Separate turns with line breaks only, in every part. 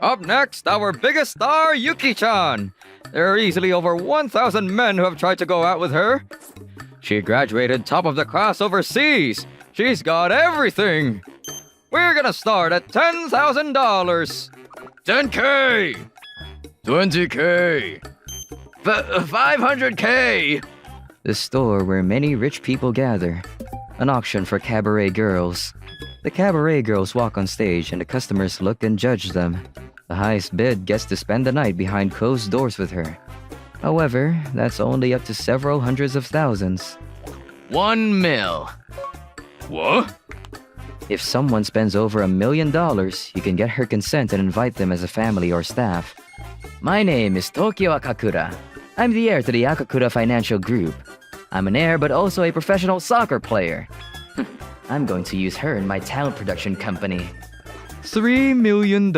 Up next, our biggest star, Yuki-chan. There are easily over 1,000 men who have tried to go out with her. She graduated top of the class overseas. She's got everything. We're gonna start at $10,000. 10K! 20K! 500K! The store where many rich people gather. An auction for cabaret girls. The cabaret girls walk on stage and the customers look and judge them. The highest bid gets to spend the night behind closed doors with her. However, that's only up to several hundreds of thousands. 1 mil. What? If someone spends over $1 million, you can get her consent and invite them as a family or staff. My name is Tokyo Akakura. I'm the heir to the Akakura Financial Group. I'm an heir but also a professional soccer player. I'm going to use her in my talent production company. $3 million.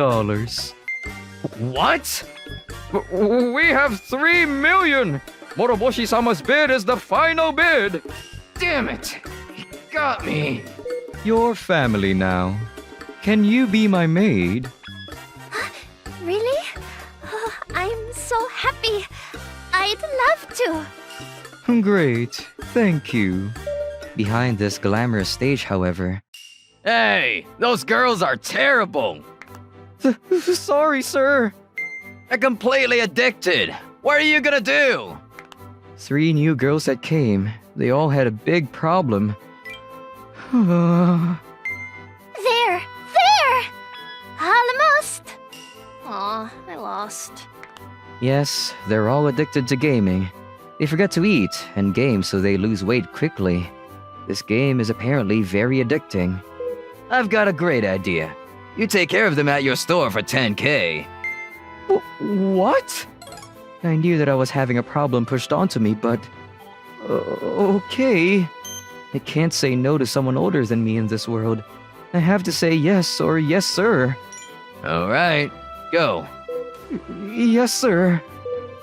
What? We have $3 million! Moroboshi-sama's bid is the final bid! Damn it! He got me! Your family now. Can you be my maid?
Really? Oh, I'm so happy. I'd love to.
Great, thank you. Behind this glamorous stage, however... Hey! Those girls are terrible! Sorry, sir. They're completely addicted. What are you gonna do? 3 new girls that came. They all had a big problem.
There! Almost! Aw, I lost.
Yes, they're all addicted to gaming. They forget to eat and game so they lose weight quickly. This game is apparently very addicting. I've got a great idea. You take care of them at your store for 10K. What? I knew that I was having a problem pushed onto me, but... okay. I can't say no to someone older than me in this world. I have to say yes or yes, sir. Alright, go. Yes, sir.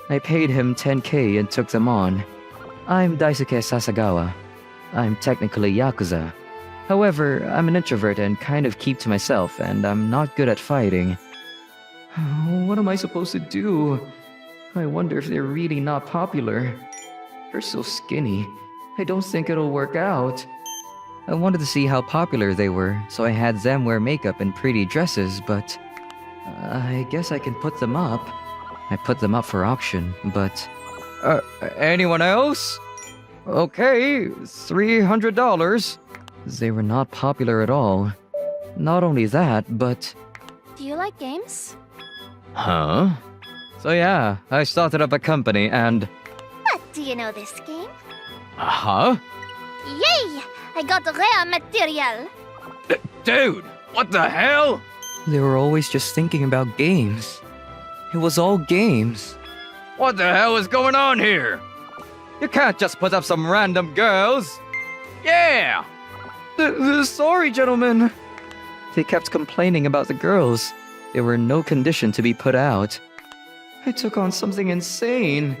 I paid him 10K and took them on. I'm Daisuke Sasagawa. I'm technically Yakuza. However, I'm an introvert and kind of keep to myself, and I'm not good at fighting. What am I supposed to do? I wonder if they're really not popular. They're so skinny. I don't think it'll work out. I wanted to see how popular they were, so I had them wear makeup and pretty dresses, but... I guess I can put them up. I put them up for auction, but... anyone else? Okay, $300. They were not popular at all. Not only that, but...
Do you like games?
Huh? So yeah, I started up a company and...
But do you know this game?
Huh?
Yay! I got rare material.
Dude, what the hell? They were always just thinking about games. It was all games. What the hell is going on here? You can't just put up some random girls. Yeah! Sorry, gentlemen. They kept complaining about the girls. They were in no condition to be put out. I took on something insane.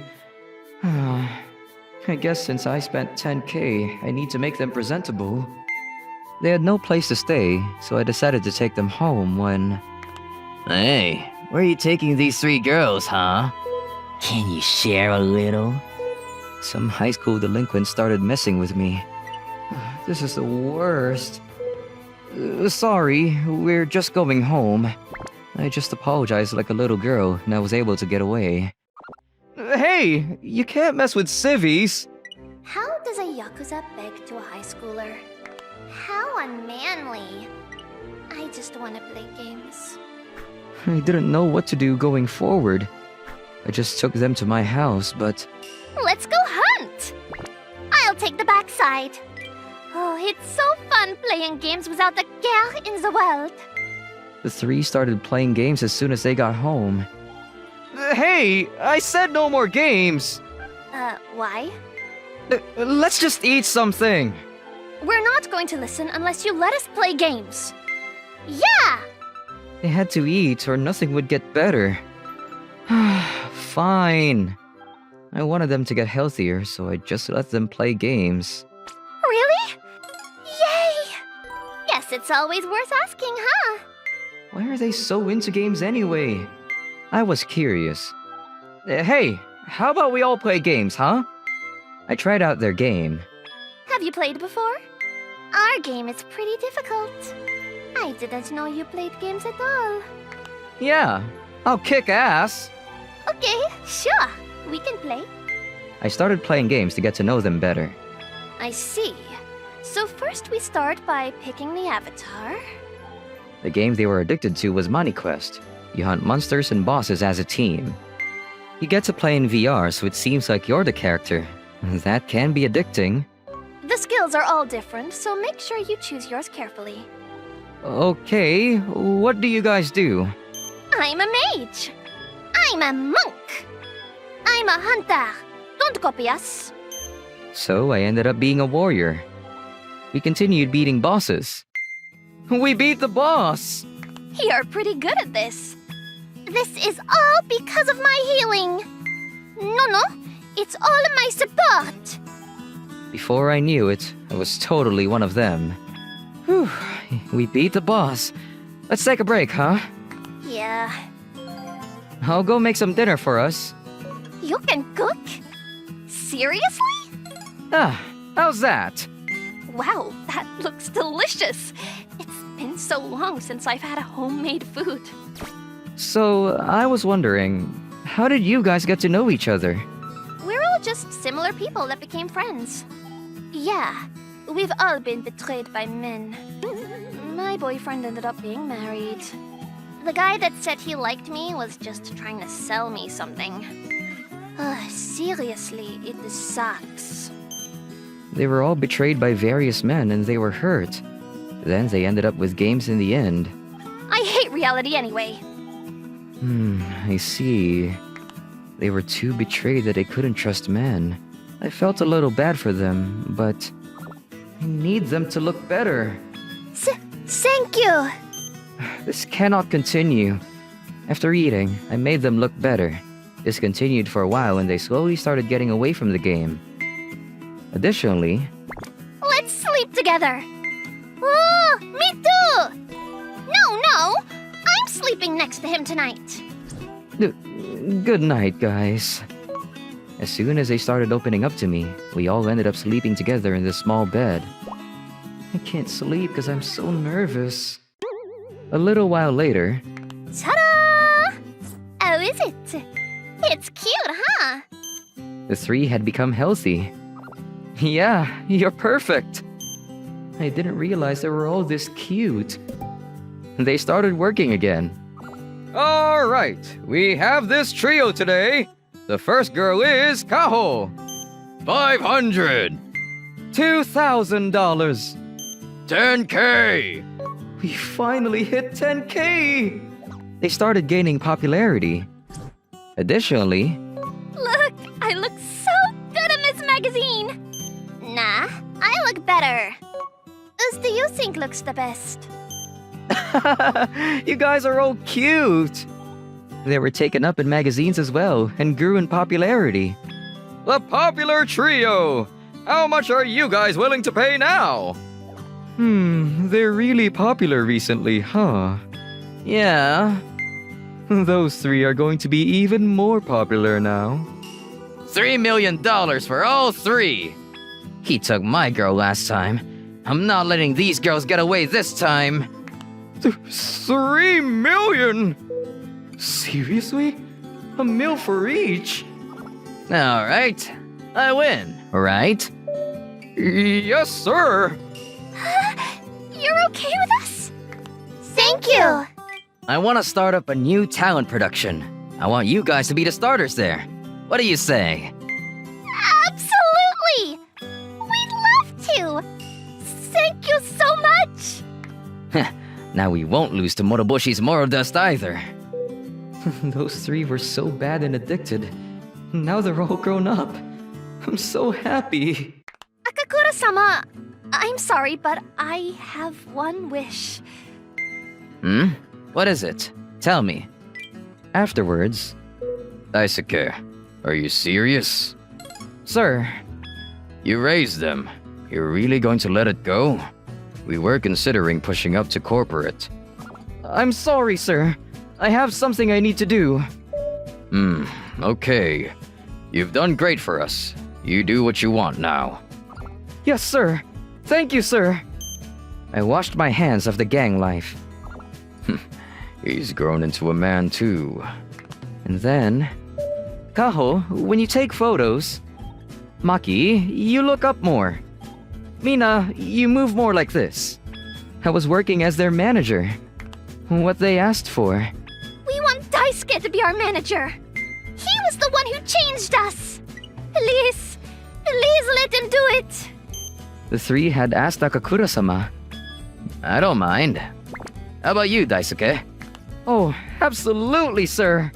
I guess since I spent 10K, I need to make them presentable. They had no place to stay, so I decided to take them home when... Hey, where are you taking these 3 girls, huh? Can you share a little? Some high school delinquents started messing with me. This is the worst. Sorry, we're just going home. I just apologized like a little girl, and I was able to get away. Hey, you can't mess with civvies.
How does a Yakuza beg to a high schooler? How unmanly. I just want to play games.
I didn't know what to do going forward. I just took them to my house, but...
Let's go hunt! I'll take the backside. Oh, it's so fun playing games without a care in the world.
The 3 started playing games as soon as they got home. Hey, I said no more games!
Why?
Let's just eat something!
We're not going to listen unless you let us play games. Yeah!
They had to eat or nothing would get better. Fine. I wanted them to get healthier, so I just let them play games.
Really? Yay! Yes, it's always worth asking, huh?
Why are they so into games anyway? I was curious. Hey, how about we all play games, huh? I tried out their game.
Have you played before? Our game is pretty difficult. I didn't know you played games at all.
Yeah, I'll kick ass.
Okay, sure. We can play.
I started playing games to get to know them better.
I see. So first we start by picking the avatar.
The game they were addicted to was Money Quest. You hunt monsters and bosses as a team. You get to play in VR, so it seems like you're the character. That can be addicting.
The skills are all different, so make sure you choose yours carefully.
Okay, what do you guys do?
I'm a mage. I'm a monk. I'm a hunter. Don't copy us.
So I ended up being a warrior. We continued beating bosses. We beat the boss!
You're pretty good at this. This is all because of my healing. No, it's all my support.
Before I knew it, I was totally one of them. Whew, we beat the boss. Let's take a break, huh?
Yeah.
I'll go make some dinner for us.
You can cook? Seriously?
Ah, how's that?
Wow, that looks delicious. It's been so long since I've had a homemade food.
So, I was wondering, how did you guys get to know each other?
We're all just similar people that became friends. Yeah, we've all been betrayed by men. My boyfriend ended up being married. The guy that said he liked me was just trying to sell me something. Seriously, it sucks.
They were all betrayed by various men and they were hurt. Then they ended up with games in the end.
I hate reality anyway.
I see. They were too betrayed that they couldn't trust men. I felt a little bad for them, but I need them to look better.
Thank you.
This cannot continue. After eating, I made them look better. This continued for a while and they slowly started getting away from the game. Additionally,
Let's sleep together. Oh, me too. No, I'm sleeping next to him tonight.
good night, guys. As soon as they started opening up to me, we all ended up sleeping together in this small bed. I can't sleep because I'm so nervous. A little while later,
Ta-da! Oh, is it? It's cute, huh?
the three had become healthy. Yeah, you're perfect. I didn't realize they were all this cute. They started working again. All right, we have this trio today. The first girl is Kaho.
500!
$2,000.
10K!
We finally hit 10K! They started gaining popularity. Additionally,
Look, I look so good in this magazine. Nah, I look better. Whose do you think looks the best?
you guys are all cute. They were taken up in magazines as well and grew in popularity.
The popular trio! How much are you guys willing to pay now?
They're really popular recently, huh? Yeah. Those three are going to be even more popular now.
$3 million for all three!
He took my girl last time.
I'm not letting these girls get away this time!
3 million? Seriously? A mil for each?
Alright, I win, right?
Yes, sir.
You're okay with us? Thank you.
I want to start up a new talent production. I want you guys to be the starters there. What do you say?
Absolutely! We'd love to! Thank you so much!
Now we won't lose to Moroboshi's Moro Dust either.
Those three were so bad and addicted. Now they're all grown up. I'm so happy.
Akakura-sama, I'm sorry, but I have one wish.
What is it? Tell me.
Afterwards,
Daisuke, are you serious?
sir,
You raised them. You're really going to let it go? We were considering pushing up to corporate.
I'm sorry, sir. I have something I need to do.
Okay. You've done great for us. You do what you want now.
Yes, sir. Thank you, sir. I washed my hands of the gang life.
He's grown into a man too.
And then... Kaho, when you take photos... Maki, you look up more. Mina, you move more like this. I was working as their manager. What they asked for.
We want Daisuke to be our manager. He was the one who changed us. Please let him do it.
The three had asked Akakura-sama.
I don't mind. How about you, Daisuke?
Oh, absolutely, sir.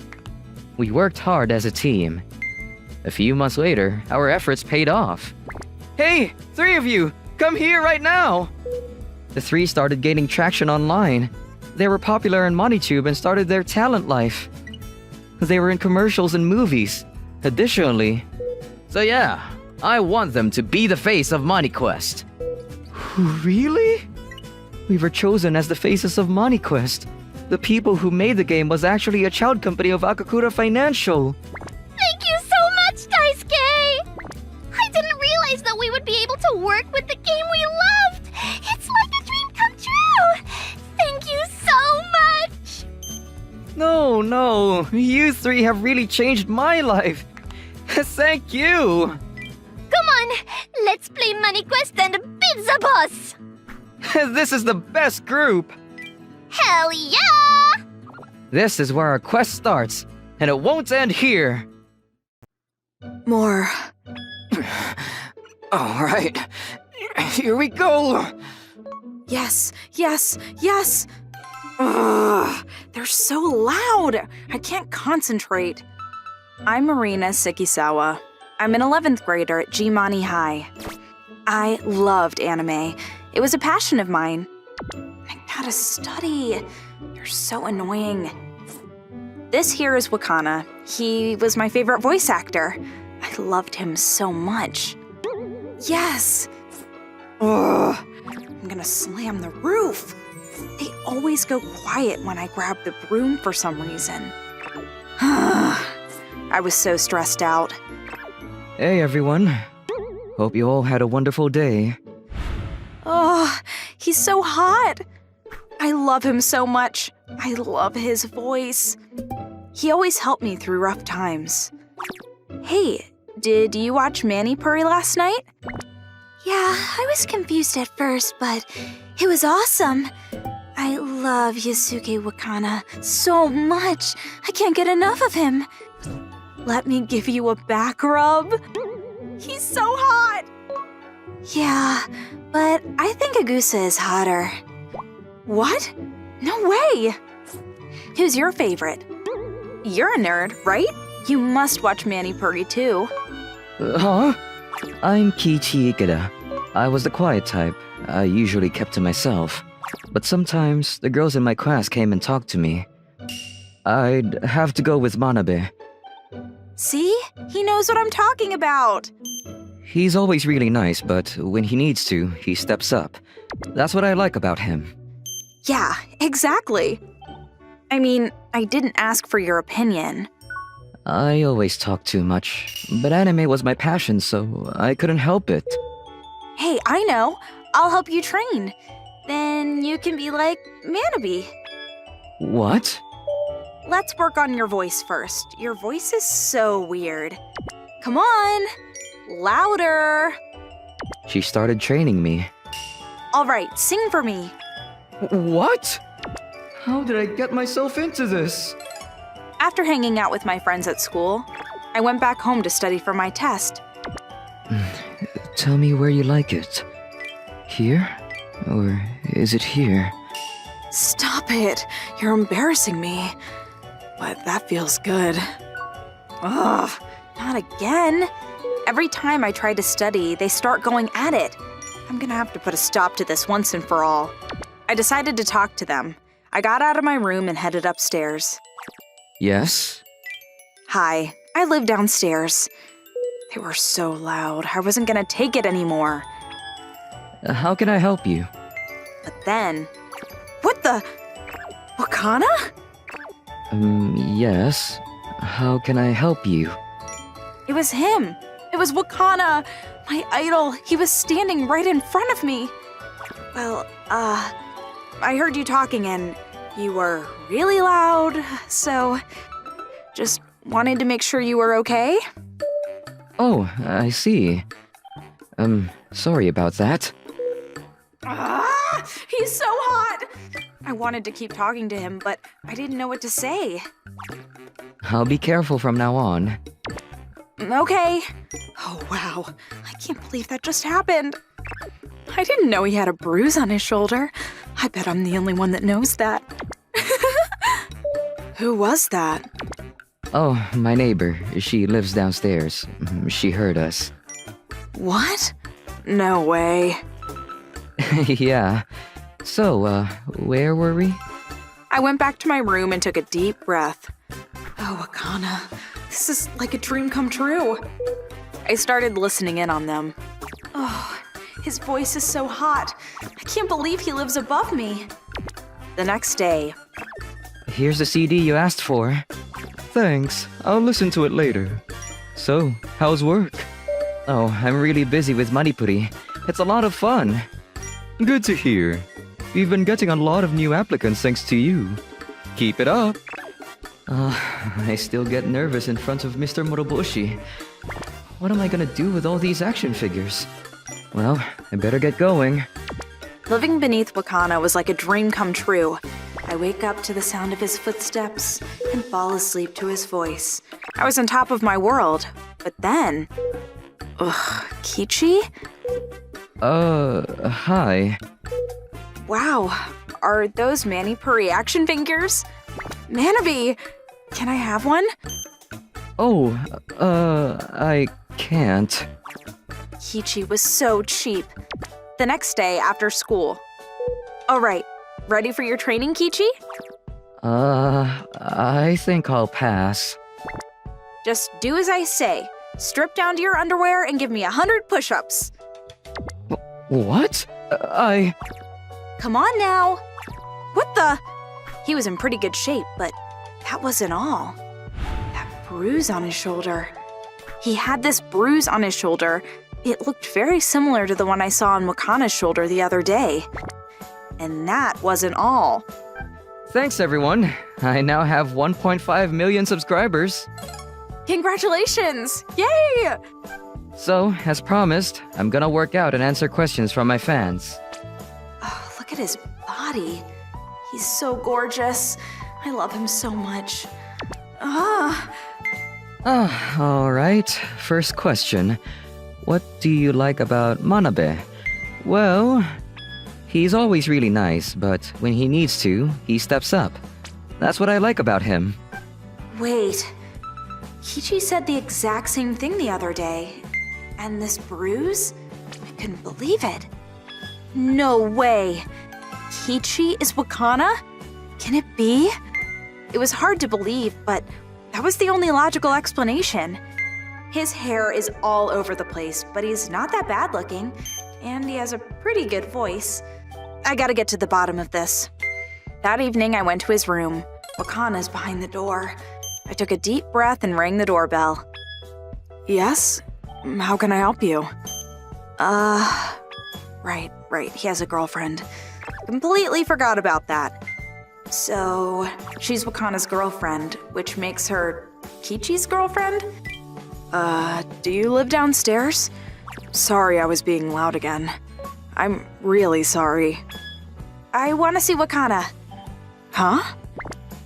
We worked hard as a team. A few months later, our efforts paid off. Hey, three of you, come here right now! The three started gaining traction online. They were popular in MoniTube and started their talent life. They were in commercials and movies. Additionally...
So yeah, I want them to be the face of MoniQuest.
Really? We were chosen as the faces of MoniQuest. The people who made the game was actually a child company of Akakura Financial.
Thank you so much, Daisuke! I didn't realize that we would be able to work with the game we loved! It's like a dream come true! Thank you so much!
No, you three have really changed my life. Thank you!
Come on, let's play MoneyQuest and beat the boss!
This is the best group!
Hell yeah!
This is where our quest starts, and it won't end here.
More.
All right, here we go.
Yes. Ugh, they're so loud. I can't concentrate. I'm Marina Sikisawa. I'm an 11th grader at Jimani High. I loved anime. It was a passion of mine. I gotta study. You're so annoying. This here is Wakana. He was my favorite voice actor. I loved him so much. Yes! Ugh, I'm gonna slam the roof. They always go quiet when I grab the broom for some reason. I was so stressed out.
Hey everyone. Hope you all had a wonderful day.
Oh, he's so hot. I love him so much. I love his voice. He always helped me through rough times. Hey, did you watch Manny Puri last night?
Yeah, I was confused at first, but it was awesome. I love Yusuke Wakana so much. I can't get enough of him.
Let me give you a back rub. He's so hot.
Yeah, but I think Agusa is hotter.
What? No way. Who's your favorite? You're a nerd, right? You must watch Manny Puri too.
Huh? I'm Kiichi Ikeda. I was the quiet type. I usually kept to myself. But sometimes, the girls in my class came and talked to me. I'd have to go with Manabe.
See? He knows what I'm talking about.
He's always really nice, but when he needs to, he steps up. That's what I like about him.
Yeah, exactly. I mean, I didn't ask for your opinion.
I always talk too much, but anime was my passion, so I couldn't help it.
Hey, I know. I'll help you train. Then you can be like Manabe.
What?
Let's work on your voice first. Your voice is so weird. Come on! Louder!
She started training me.
All right, sing for me.
What? How did I get myself into this?
After hanging out with my friends at school, I went back home to study for my test.
Tell me where you like it. Here? Or is it here?
Stop it! You're embarrassing me. But that feels good. Ugh, not again. Every time I try to study, they start going at it. I'm gonna have to put a stop to this once and for all. I decided to talk to them. I got out of my room and headed upstairs.
Yes?
Hi, I live downstairs. They were so loud, I wasn't gonna take it anymore.
How can I help you?
But then... What the... Wakana?
Yes. How can I help you?
It was him. It was Wakana, my idol. He was standing right in front of me. Well, I heard you talking and you were really loud, so just wanted to make sure you were okay.
Oh, I see. Sorry about that.
He's so hot. I wanted to keep talking to him, but I didn't know what to say.
I'll be careful from now on.
Okay. Oh, wow. I can't believe that just happened. I didn't know he had a bruise on his shoulder. I bet I'm the only one that knows that. Who was that?
Oh, my neighbor. She lives downstairs. She heard us.
What? No way.
Yeah. So, where were we?
I went back to my room and took a deep breath. Oh, Wakana, this is like a dream come true. I started listening in on them. Oh, his voice is so hot. I can't believe he lives above me. The next day.
Here's the CD you asked for. Thanks. I'll listen to it later. So, how's work? Oh, I'm really busy with Manipuri. It's a lot of fun. Good to hear. We've been getting a lot of new applicants thanks to you. Keep it up. I still get nervous in front of Mr. Moroboshi. What am I gonna do with all these action figures? Well, I better get going.
Living beneath Wakana was like a dream come true. I wake up to the sound of his footsteps and fall asleep to his voice. I was on top of my world, but then... Kichi?
Hi.
Wow, are those Manipuri action figures? Manabe, can I have one?
Oh, I can't.
Kichi was so cheap. The next day after school. All right, ready for your training, Kichi?
I think I'll pass.
Just do as I say. Strip down to your underwear and give me 100 push-ups.
What?
Come on now. What the? He was in pretty good shape, but that wasn't all. That bruise on his shoulder. He had this bruise on his shoulder. It looked very similar to the one I saw on Wakana's shoulder the other day. And that wasn't all.
Thanks, everyone. I now have 1.5 million subscribers.
Congratulations! Yay!
So, as promised, I'm gonna work out and answer questions from my fans.
Oh, look at his body. He's so gorgeous. I love him so much.
Alright. First question. What do you like about Manabe? Well, he's always really nice, but when he needs to, he steps up. That's what I like about him.
Wait. Kichi said the exact same thing the other day. And this bruise? I couldn't believe it. No way. Kichi is Wakana? Can it be? It was hard to believe, but that was the only logical explanation. His hair is all over the place, but he's not that bad looking, and he has a pretty good voice. I gotta get to the bottom of this. That evening, I went to his room. Wakana's behind the door. I took a deep breath and rang the doorbell. Yes? How can I help you? Right, he has a girlfriend. Completely forgot about that. So, she's Wakana's girlfriend, which makes her Kichi's girlfriend? Do you live downstairs? Sorry I was being loud again. I'm really sorry. I want to see Wakana. Huh?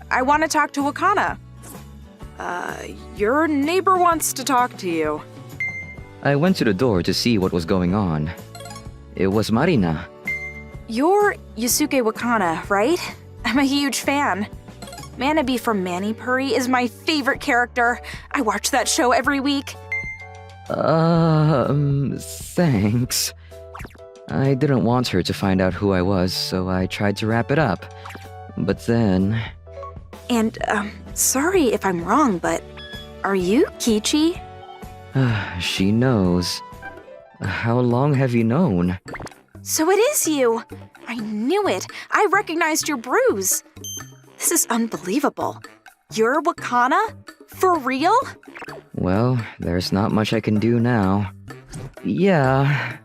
I want to talk to Wakana. Your neighbor wants to talk to you.
I went to the door to see what was going on. It was Marina.
You're Yusuke Wakana, right? I'm a huge fan. Manabe from Manipuri is my favorite character. I watch that show every week.
Thanks. I didn't want her to find out who I was, so I tried to wrap it up. But then...
And, sorry if I'm wrong, but are you Kichi?
She knows. How long have you known?
So it is you! I knew it! I recognized your bruise! This is unbelievable. You're Wakana? For real?
Well, there's not much I can do now. Yeah,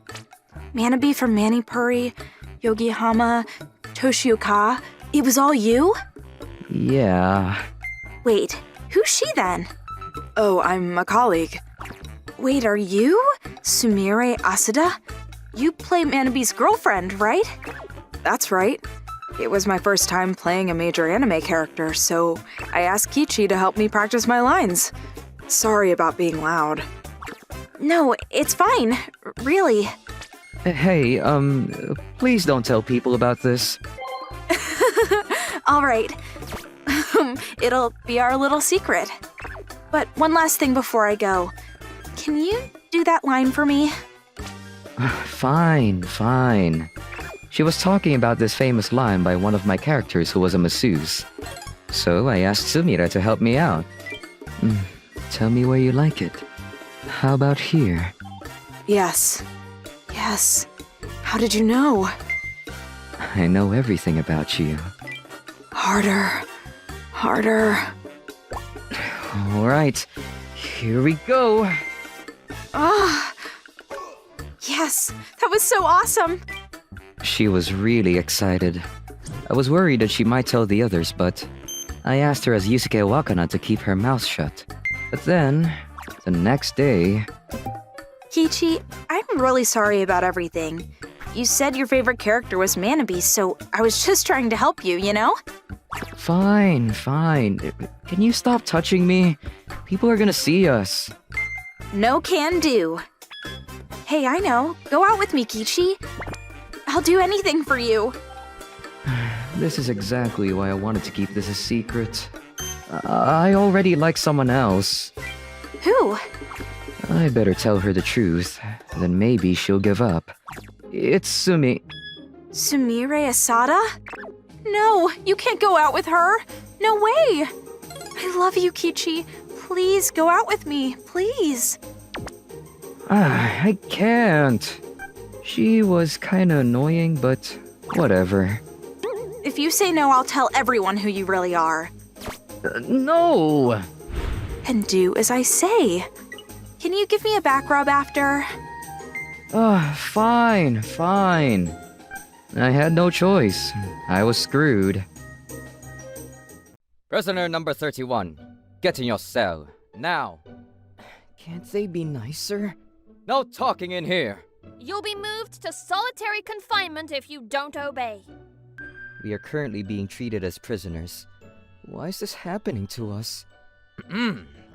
Manabe from Manipuri, Yogihama, Toshioka. It was all you?
yeah.
Wait, who's she then? Oh, I'm a colleague. Wait, are you Sumire Asada? You play Manabe's girlfriend, right? That's right. It was my first time playing a major anime character, so I asked Kichi to help me practice my lines. Sorry about being loud. No, it's fine. Really.
Hey, please don't tell people about this.
All right. It'll be our little secret. But one last thing before I go. Can you do that line for me?
Fine, fine. She was talking about this famous line by one of my characters who was a masseuse. So I asked Sumire to help me out. Tell me where you like it. How about here?
Yes. Yes. How did you know?
I know everything about you.
Harder. Harder.
Alright, here we go.
Ah. Yes, that was so awesome.
She was really excited. I was worried that she might tell the others, but I asked her as Yusuke Wakana to keep her mouth shut. But then, the next day...
Kichi, I'm really sorry about everything. You said your favorite character was Manabe, so I was just trying to help you, you know?
Fine, fine. Can you stop touching me? People are gonna see us.
No can do. Hey, I know. Go out with me, Kichi. I'll do anything for you.
This is exactly why I wanted to keep this a secret. I already like someone else.
Who?
I better tell her the truth, then maybe she'll give up. It's Sumire
Asada? No, you can't go out with her. No way. I love you, Kichi. Please go out with me, please.
I can't. She was kinda annoying, but whatever.
If you say no, I'll tell everyone who you really are.
No!
And do as I say. Can you give me a back rub after?
Fine, fine. I had no choice. I was screwed.
Prisoner number 31, get in your cell, now.
Can't they be nicer?
No talking in here.
You'll be moved to solitary confinement if you don't obey.
We are currently being treated as prisoners. Why is this happening to us?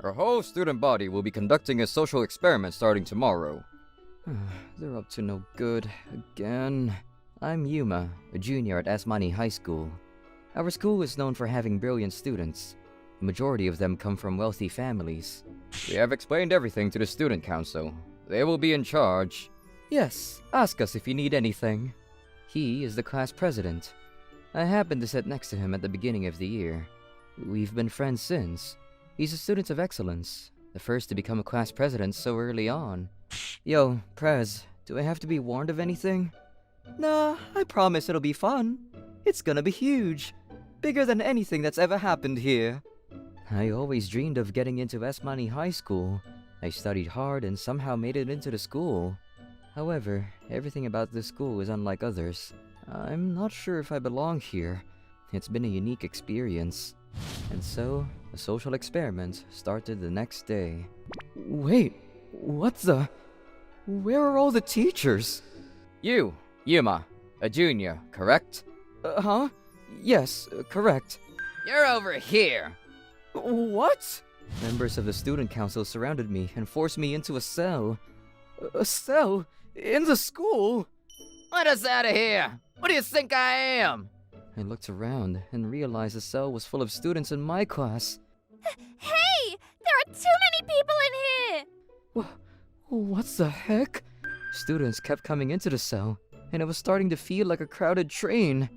Our whole student body will be conducting a social experiment starting tomorrow.
They're up to no good again. I'm Yuma, a junior at Asmani High School. Our school is known for having brilliant students. The majority of them come from wealthy families.
We have explained everything to the student council. They will be in charge.
Yes, ask us if you need anything. He is the class president. I happened to sit next to him at the beginning of the year. We've been friends since. He's a student of excellence, the first to become a class president so early on. Yo, Prez, do I have to be warned of anything? Nah, I promise it'll be fun. It's gonna be huge. Bigger than anything that's ever happened here. I always dreamed of getting into Asmani High School. I studied hard and somehow made it into the school. However, everything about this school is unlike others. I'm not sure if I belong here. It's been a unique experience. And so, the social experiment started the next day. Wait, what the... Where are all the teachers?
You, Yuma, a junior, correct?
Huh? Yes, correct.
You're over here.
What? Members of the student council surrounded me and forced me into a cell. A cell? In the school?
Let us out of here. What do you think I am?
I looked around and realized the cell was full of students in my class.
Hey! There are too many people in here!
What the heck? Students kept coming into the cell, and it was starting to feel like a crowded train.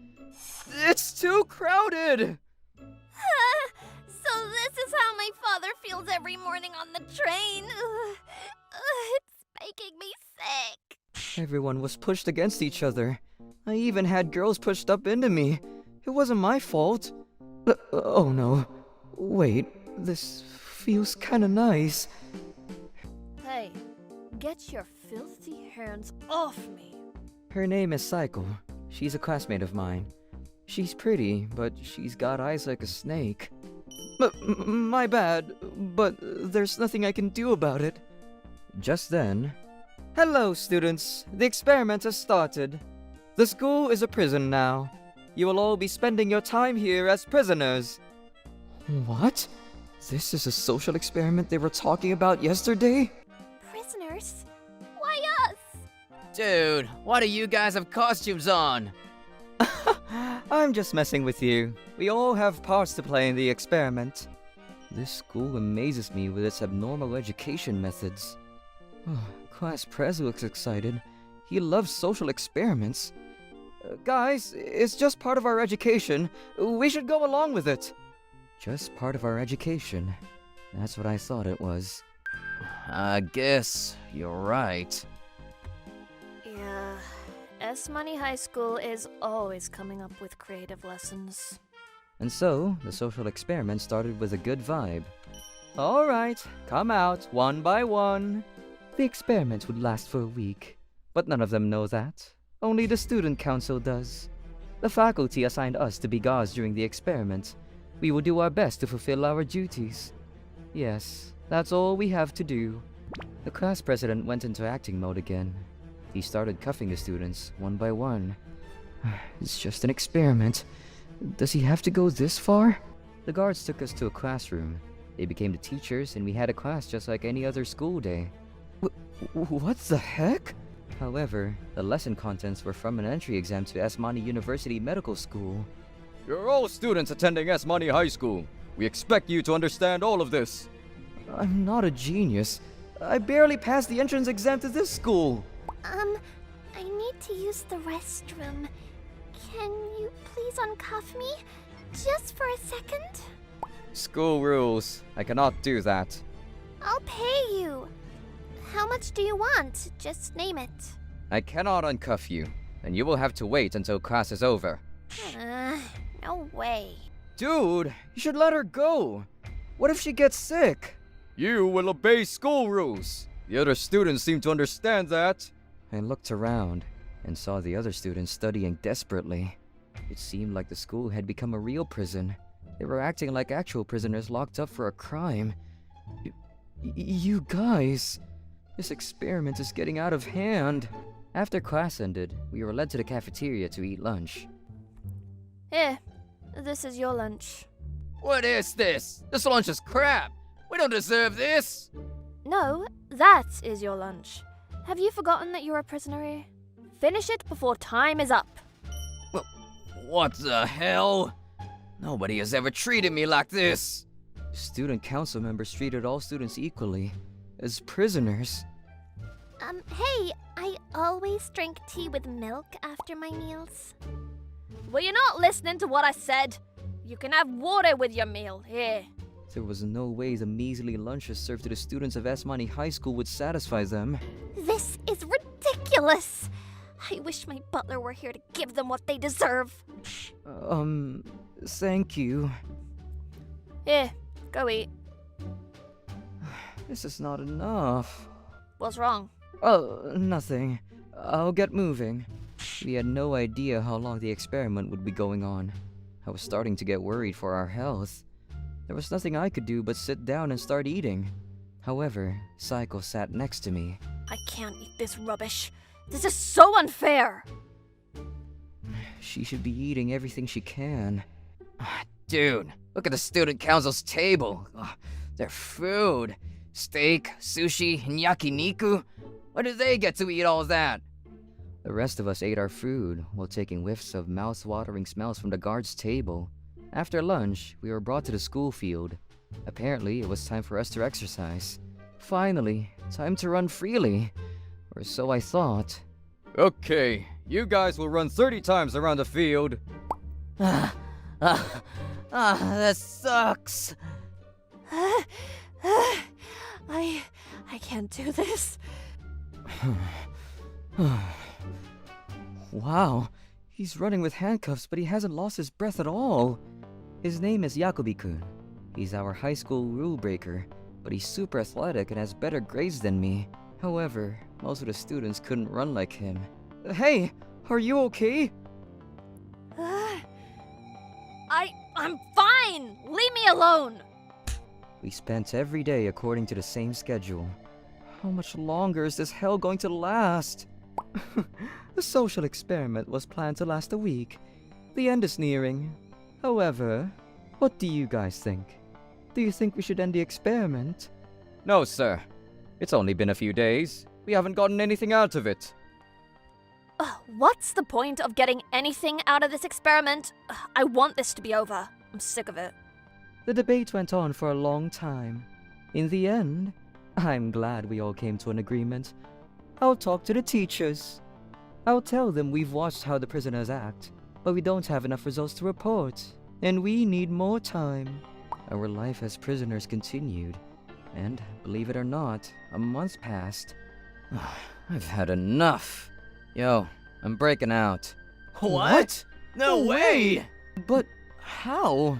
It's too crowded!
So this is how my father feels every morning on the train. It's making me sick.
Everyone was pushed against each other. I even had girls pushed up into me. It wasn't my fault. Oh no. Wait, this feels kinda nice.
Hey, get your filthy hands off me.
Her name is Saiko. She's a classmate of mine. She's pretty, but she's got eyes like a snake. My bad, but there's nothing I can do about it. Just then... Hello, students. The experiment has started. The school is a prison now. You will all be spending your time here as prisoners. What? This is a social experiment they were talking about yesterday?
Prisoners? Why us?
Dude, why do you guys have costumes on?
I'm just messing with you. We all have parts to play in the experiment. This school amazes me with its abnormal education methods. Class Pres looks excited. He loves social experiments. Guys, it's just part of our education. We should go along with it. Just part of our education. That's what I thought it was.
I guess you're right.
Yeah, S-Money High School is always coming up with creative lessons.
And so, the social experiment started with a good vibe. Alright, come out, one by one. The experiment would last for a week, but none of them know that. Only the student council does. The faculty assigned us to be guards during the experiment. We will do our best to fulfill our duties. Yes, that's all we have to do. The class president went into acting mode again. He started cuffing the students, one by one. It's just an experiment. Does he have to go this far? The guards took us to a classroom. They became the teachers, and we had a class just like any other school day. What the heck? However, the lesson contents were from an entry exam to Asmani University Medical School.
You're all students attending Asmani High School. We expect you to understand all of this.
I'm not a genius. I barely passed the entrance exam to this school.
I need to use the restroom. Can you please uncuff me? Just for a second?
School rules. I cannot do that.
I'll pay you. How much do you want? Just name it.
I cannot uncuff you, and you will have to wait until class is over.
No way.
Dude, you should let her go. What if she gets sick?
You will obey school rules. The other students seem to understand that.
I looked around and saw the other students studying desperately. It seemed like the school had become a real prison. They were acting like actual prisoners locked up for a crime. You guys, this experiment is getting out of hand. After class ended, we were led to the cafeteria to eat lunch.
Here, this is your lunch.
What is this? This lunch is crap. We don't deserve this.
No, that is your lunch. Have you forgotten that you're a prisoner here? Finish it before time is up.
What the hell? Nobody has ever treated me like this.
Student council members treated all students equally, as prisoners.
Hey, I always drink tea with milk after my meals.
Were you not listening to what I said? You can have water with your meal. Here.
There was no way the measly lunches served to the students of Asmani High School would satisfy them.
This is ridiculous. I wish my butler were here to give them what they deserve.
Thank you.
Here, go eat.
This is not enough.
What's wrong?
Oh, nothing. I'll get moving. We had no idea how long the experiment would be going on. I was starting to get worried for our health. There was nothing I could do but sit down and start eating. However, Saiko sat next to me.
I can't eat this rubbish. This is so unfair.
She should be eating everything she can.
Dude, look at the student council's table. Their food. Steak, sushi, and yakiniku. Why do they get to eat all that?
The rest of us ate our food while taking whiffs of mouth-watering smells from the guard's table. After lunch, we were brought to the school field. Apparently, it was time for us to exercise. Finally, time to run freely. Or so I thought.
Okay, you guys will run 30 times around the field.
That sucks.
I can't do this.
Wow, he's running with handcuffs, but he hasn't lost his breath at all. His name is Yakubi-kun. He's our high school rule breaker, but he's super athletic and has better grades than me. However, most of the students couldn't run like him. Hey, are you okay?
I'm fine! Leave me alone!
We spent every day according to the same schedule. How much longer is this hell going to last? The social experiment was planned to last a week. The end is nearing. However, what do you guys think? Do you think we should end the experiment?
No, sir. It's only been a few days. We haven't gotten anything out of it.
What's the point of getting anything out of this experiment? I want this to be over. I'm sick of it.
The debate went on for a long time. In the end, I'm glad we all came to an agreement. I'll talk to the teachers. I'll tell them we've watched how the prisoners act, but we don't have enough results to report, and we need more time. Our life as prisoners continued, and believe it or not, a month passed.
I've had enough. Yo, I'm breaking out.
What?
No way!
But how?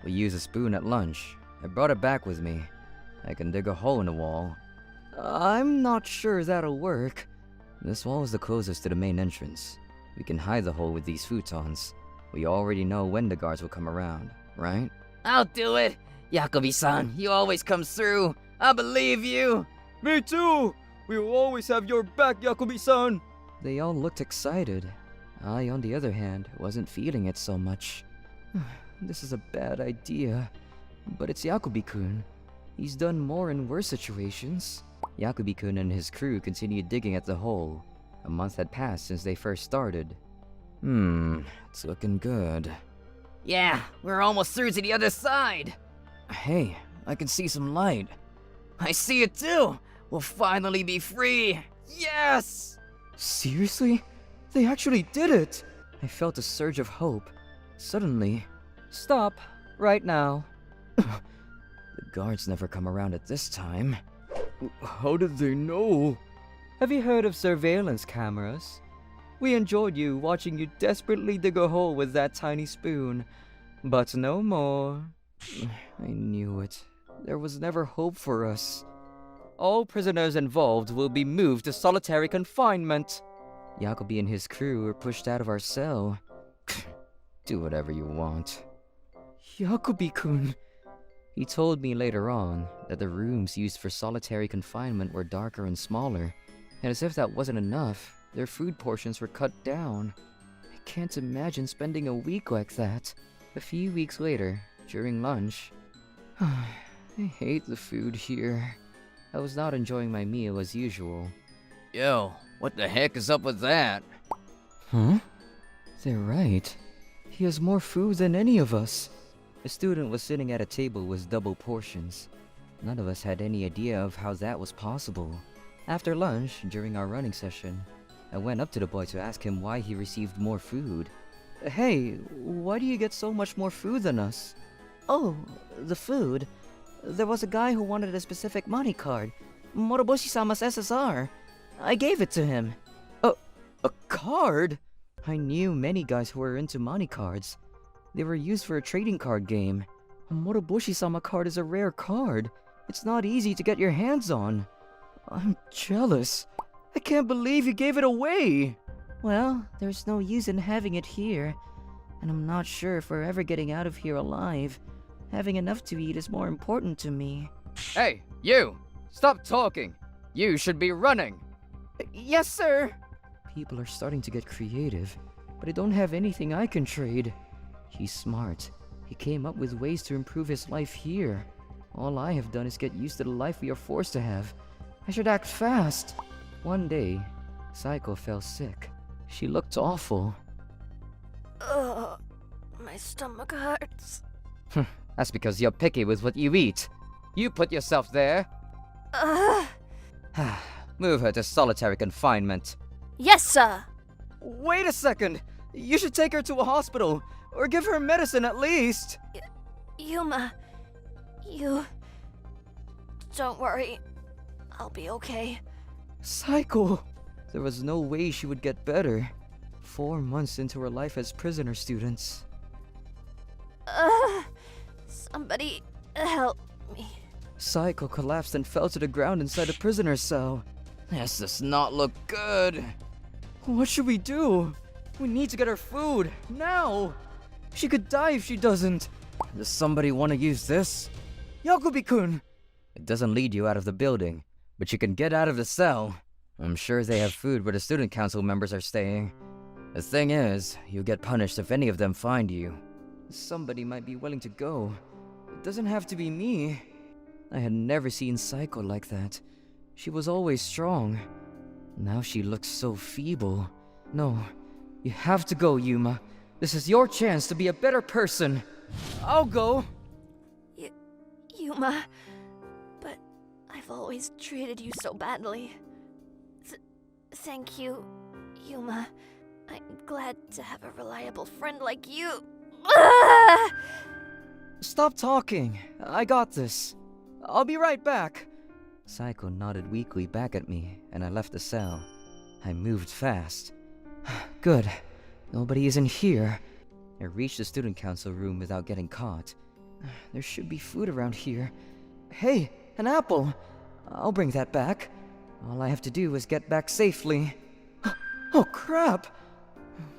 We use a spoon at lunch. I brought it back with me. I can dig a hole in the wall.
I'm not sure that'll work.
This wall is the closest to the main entrance. We can hide the hole with these futons. We already know when the guards will come around, right? I'll do it! Yakubi-san, you always come through. I believe you!
Me too! We will always have your back, Yakubi-san!
They all looked excited. I, on the other hand, wasn't feeling it so much. This is a bad idea. But it's Yakubi-kun. He's done more in worse situations. Yakubi-kun and his crew continued digging at the hole. A month had passed since they first started.
It's looking good. Yeah, we're almost through to the other side! Hey, I can see some light. I see it too! We'll finally be free! Yes!
Seriously? They actually did it! I felt a surge of hope. Suddenly, stop, right now.
The guards never come around at this time.
How did they know?
Have you heard of surveillance cameras? We enjoyed you watching you desperately dig a hole with that tiny spoon. But no more. I knew it. There was never hope for us. All prisoners involved will be moved to solitary confinement. Yakubi and his crew were pushed out of our cell.
Do whatever you want.
Yakubi-kun. He told me later on that the rooms used for solitary confinement were darker and smaller, and as if that wasn't enough, their food portions were cut down. I can't imagine spending a week like that. A few weeks later, during lunch, I hate the food here. I was not enjoying my meal as usual.
Yo, what the heck is up with that?
Huh? They're right. He has more food than any of us. A student was sitting at a table with double portions. None of us had any idea of how that was possible. After lunch, during our running session, I went up to the boy to ask him why he received more food. Hey, why do you get so much more food than us? Oh, the food? There was a guy who wanted a specific money card. Moroboshi-sama's SSR. I gave it to him. A card? I knew many guys who were into money cards. They were used for a trading card game. A Moroboshi-sama card is a rare card. It's not easy to get your hands on. I'm jealous. I can't believe you gave it away. Well, there's no use in having it here. And I'm not sure if we're ever getting out of here alive. Having enough to eat is more important to me.
Hey, you! Stop talking! You should be running!
Yes, sir! People are starting to get creative, but I don't have anything I can trade. He's smart. He came up with ways to improve his life here. All I have done is get used to the life we are forced to have. I should act fast. One day, Saiko fell sick. She looked awful.
Ugh, my stomach hurts.
That's because you're picky with what you eat. You put yourself there. Move her to solitary confinement.
Yes, sir.
Wait a second! You should take her to a hospital, or give her medicine at least!
Yuma, you... Don't worry. I'll be okay.
Saiko! There was no way she would get better. 4 months into her life as prisoner students.
Somebody help me.
Saiko collapsed and fell to the ground inside a prisoner's cell.
This does not look good.
What should we do? We need to get her food, now! She could die if she doesn't.
Does somebody want to use this?
Yakubi-kun!
It doesn't lead you out of the building, but you can get out of the cell. I'm sure they have food where the student council members are staying. The thing is, you'll get punished if any of them find you.
Somebody might be willing to go. It doesn't have to be me. I had never seen Saiko like that. She was always strong. Now she looks so feeble. No, you have to go, Yuma. This is your chance to be a better person. I'll go.
Yuma, but I've always treated you so badly. Thank you, Yuma. I'm glad to have a reliable friend like you.
Stop talking. I got this. I'll be right back. Saiko nodded weakly back at me, and I left the cell. I moved fast. Good. Nobody is in here. I reached the student council room without getting caught. There should be food around here. Hey, an apple! I'll bring that back. All I have to do is get back safely. Oh crap!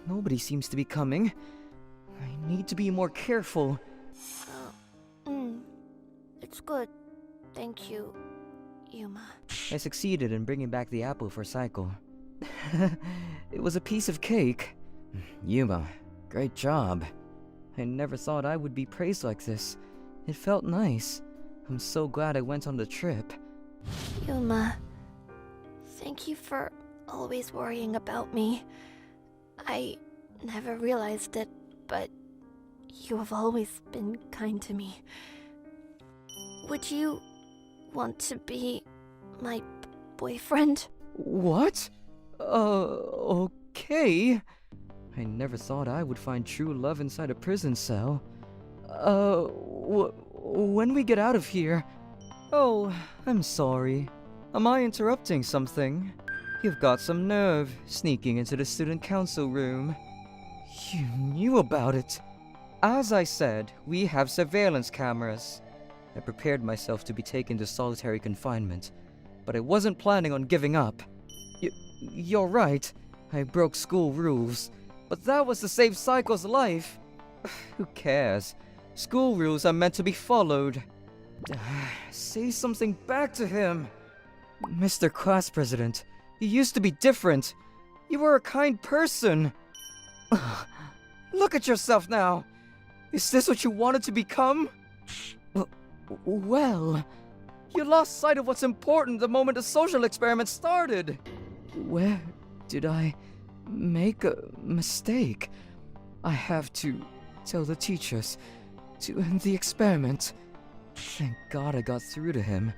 Nobody seems to be coming. I need to be more careful.
It's good. Thank you, Yuma.
I succeeded in bringing back the apple for Saiko. It was a piece of cake.
Yuma, great job.
I never thought I would be praised like this. It felt nice. I'm so glad I went on the trip.
Yuma, thank you for always worrying about me. I never realized it, but you have always been kind to me. Would you want to be my boyfriend?
What? Okay. I never thought I would find true love inside a prison cell. When we get out of here... Oh, I'm sorry. Am I interrupting something? You've got some nerve, sneaking into the student council room. You knew about it. As I said, we have surveillance cameras. I prepared myself to be taken to solitary confinement, but I wasn't planning on giving up. You're right. I broke school rules, but that was to save Saiko's life. Who cares? School rules are meant to be followed. Say something back to him. Mr. Class President, you used to be different. You were a kind person. Look at yourself now. Is this what you wanted to become? Well, you lost sight of what's important the moment the social experiment started. Where did I make a mistake? I have to tell the teachers to end the experiment. Thank God I got through to him.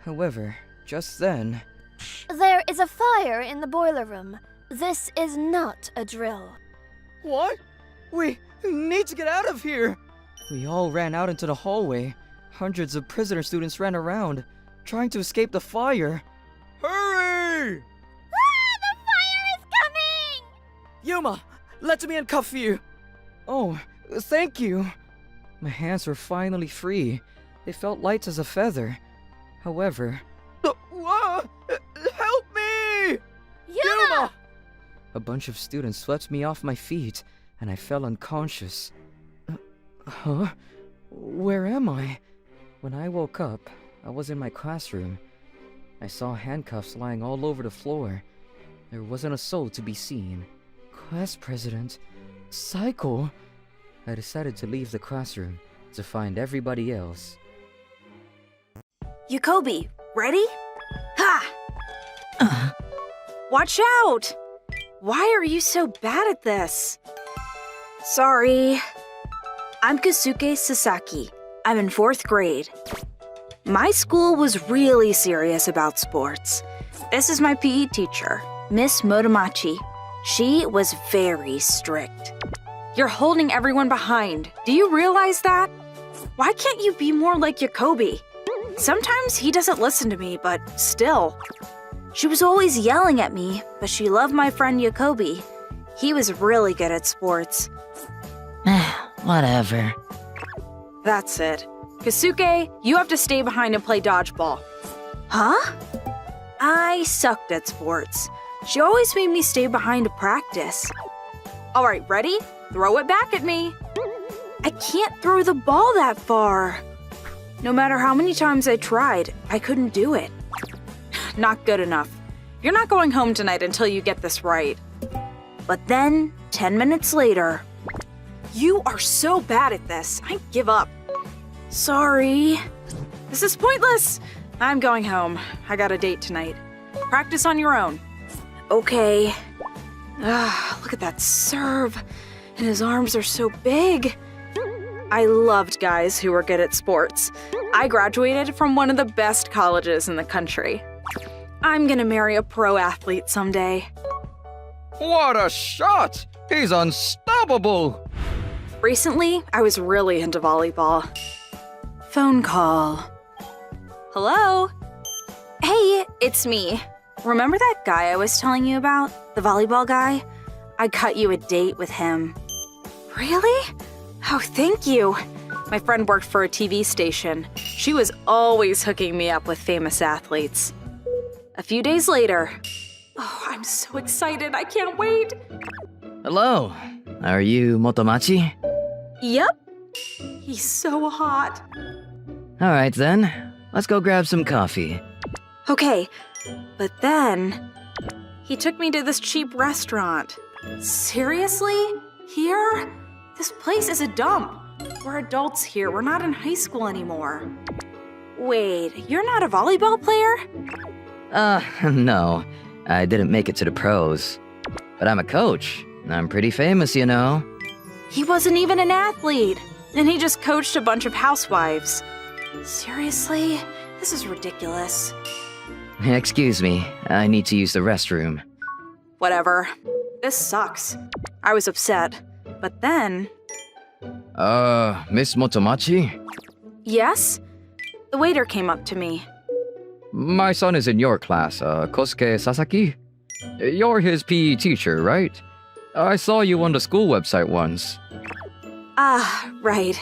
However, just then...
There is a fire in the boiler room. This is not a drill.
What? We need to get out of here! We all ran out into the hallway. Hundreds of prisoner students ran around, trying to escape the fire. Hurry!
The fire is coming!
Yuma, let me uncuff you. Oh, thank you. My hands were finally free. They felt light as a feather. However... Help me!
Yuma!
A bunch of students swept me off my feet, and I fell unconscious. Huh? Where am I? When I woke up, I was in my classroom. I saw handcuffs lying all over the floor. There wasn't a soul to be seen. Class president? Saiko? I decided to leave the classroom to find everybody else.
Yakobi, ready? Ha! Watch out! Why are you so bad at this? Sorry. I'm Kasuke Sasaki. I'm in 4th grade. My school was really serious about sports. This is my PE teacher, Miss Motomachi. She was very strict. You're holding everyone behind. Do you realize that? Why can't you be more like Yakobi? Sometimes he doesn't listen to me, but still. She was always yelling at me, but she loved my friend Yakobi. He was really good at sports.
Whatever.
That's it. Kasuke, you have to stay behind and play dodgeball. Huh? I sucked at sports. She always made me stay behind to practice. All right, ready? Throw it back at me. I can't throw the ball that far. No matter how many times I tried, I couldn't do it. Not good enough. You're not going home tonight until you get this right. But then, 10 minutes later, you are so bad at this. I give up. Sorry. This is pointless. I'm going home. I got a date tonight. Practice on your own. Okay. Look at that serve. And his arms are so big. I loved guys who were good at sports. I graduated from one of the best colleges in the country. I'm gonna marry a pro athlete someday.
What a shot! He's unstoppable!
Recently, I was really into volleyball. Phone call. Hello? Hey, it's me. Remember that guy I was telling you about? The volleyball guy? I cut you a date with him. Really? Oh, thank you. My friend worked for a TV station. She was always hooking me up with famous athletes. A few days later. Oh, I'm so excited. I can't wait.
Hello. Are you Motomachi?
Yep. He's so hot.
Alright then. Let's go grab some coffee.
Okay, but then he took me to this cheap restaurant. Seriously? Here? This place is a dump. We're adults here. We're not in high school anymore. Wait, you're not a volleyball player?
No. I didn't make it to the pros. But I'm a coach. I'm pretty famous, you know.
He wasn't even an athlete, and he just coached a bunch of housewives. Seriously? This is ridiculous.
Excuse me. I need to use the restroom.
Whatever. This sucks. I was upset. But then...
Miss Motomachi?
Yes? The waiter came up to me.
My son is in your class, Kosuke Sasaki? You're his PE teacher, right? I saw you on the school website once.
Right.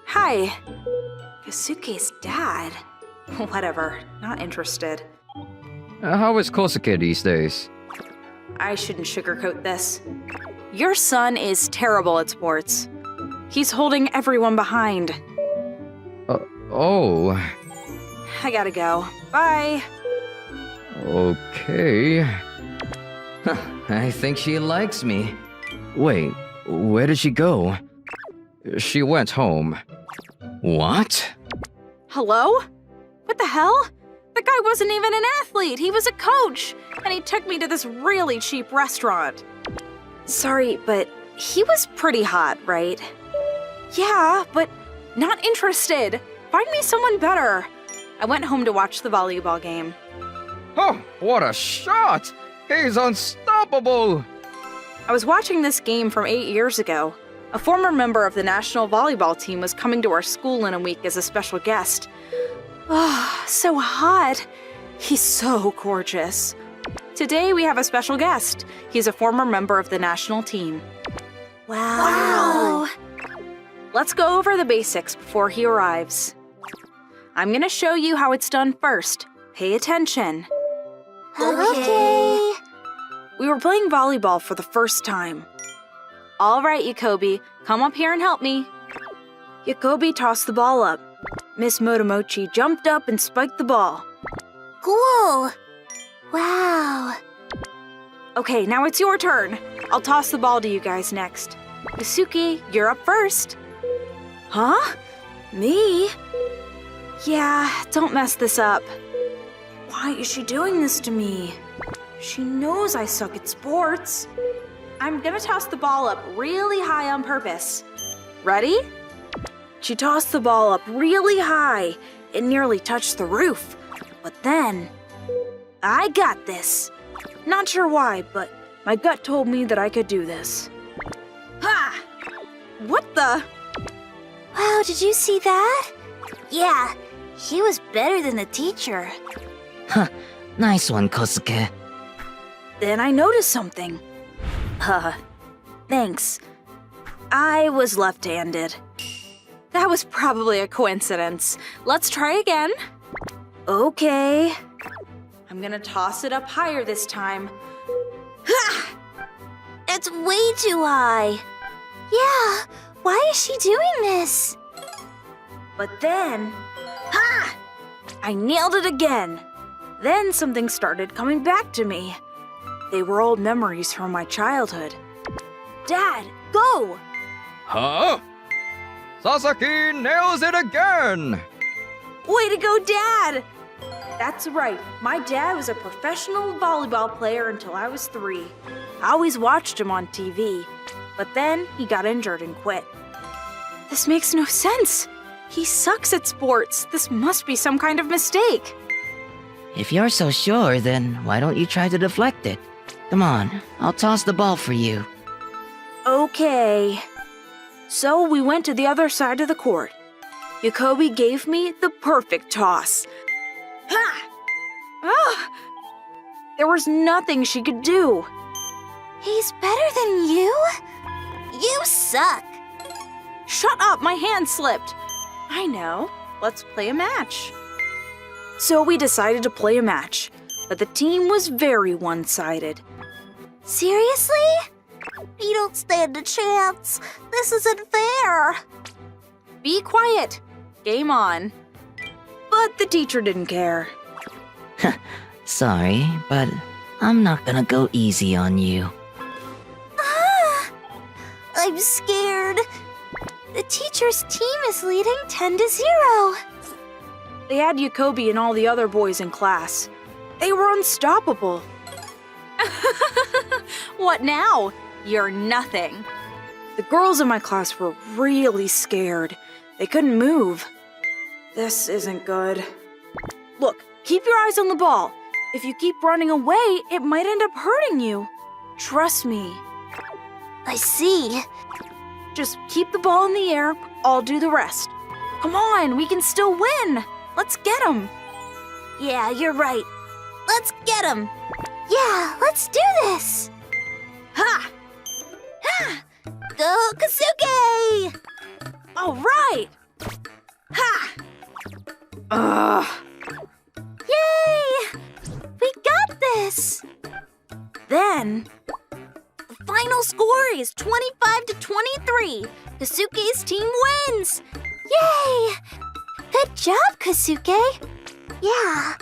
Hi. Kasuke's dad. Whatever, not interested.
How is Kosuke these days?
I shouldn't sugarcoat this. Your son is terrible at sports. He's holding everyone behind.
Oh.
I gotta go. Bye.
Okay.
I think she likes me. Wait, where did she go?
She went home.
What?
Hello? What the hell? The guy wasn't even an athlete. He was a coach. And he took me to this really cheap restaurant. Sorry, but he was pretty hot, right? Yeah, but not interested. Find me someone better. I went home to watch the volleyball game.
Oh, what a shot! He's unstoppable!
I was watching this game from 8 years ago. A former member of the national volleyball team was coming to our school in a week as a special guest. Oh, so hot. He's so gorgeous. Today we have a special guest. He's a former member of the national team. Wow. Let's go over the basics before he arrives. I'm gonna show you how it's done first. Pay attention.
Okay.
We were playing volleyball for the first time. All right, Yakobi, come up here and help me. Yakobi tossed the ball up. Miss Motomochi jumped up and spiked the ball.
Cool. Wow.
Okay, now it's your turn. I'll toss the ball to you guys next. Kasuke, you're up first. Huh? Me? Yeah, don't mess this up. Why is she doing this to me? She knows I suck at sports. I'm gonna toss the ball up really high on purpose. Ready? She tossed the ball up really high. It nearly touched the roof. But then, I got this. Not sure why, but my gut told me that I could do this. Ha! What the?
Wow, did you see that? Yeah, he was better than the teacher.
Huh. Nice one, Kosuke.
Then I noticed something. Thanks. I was left-handed. That was probably a coincidence. Let's try again. Okay. I'm gonna toss it up higher this time. Ha!
It's way too high. Yeah, why is she doing this?
But then, ha! I nailed it again. Then something started coming back to me. They were old memories from my childhood. Dad, go!
Huh? Sasaki nails it again!
Way to go, Dad! That's right. My dad was a professional volleyball player until I was 3. I always watched him on TV, but then he got injured and quit. This makes no sense. He sucks at sports. This must be some kind of mistake.
If you're so sure, then why don't you try to deflect it? Come on, I'll toss the ball for you.
Okay. So we went to the other side of the court. Jacoby gave me the perfect toss. Ha! Ah! There was nothing she could do.
He's better than you? You suck.
Shut up, my hand slipped. I know. Let's play a match. So we decided to play a match, but the team was very one-sided.
Seriously? You don't stand a chance. This isn't fair.
Be quiet. Game on. But the teacher didn't care.
Sorry, but I'm not gonna go easy on you.
Ah, I'm scared. The teacher's team is leading 10-0.
They had Jacoby and all the other boys in class. They were unstoppable. What now? You're nothing. The girls in my class were really scared. They couldn't move. This isn't good. Look, keep your eyes on the ball. If you keep running away, it might end up hurting you. Trust me.
I see.
Just keep the ball in the air. I'll do the rest. Come on, we can still win. Let's get him.
Yeah, you're right. Let's get him. Yeah, let's do this.
Ha!
Ha! Go, Kasuke!
All right. Ha! Ugh.
Yay! We got this!
Then,
The final score is 25-23. Kasuke's team wins! Yay! Good job, Kasuke! Yeah.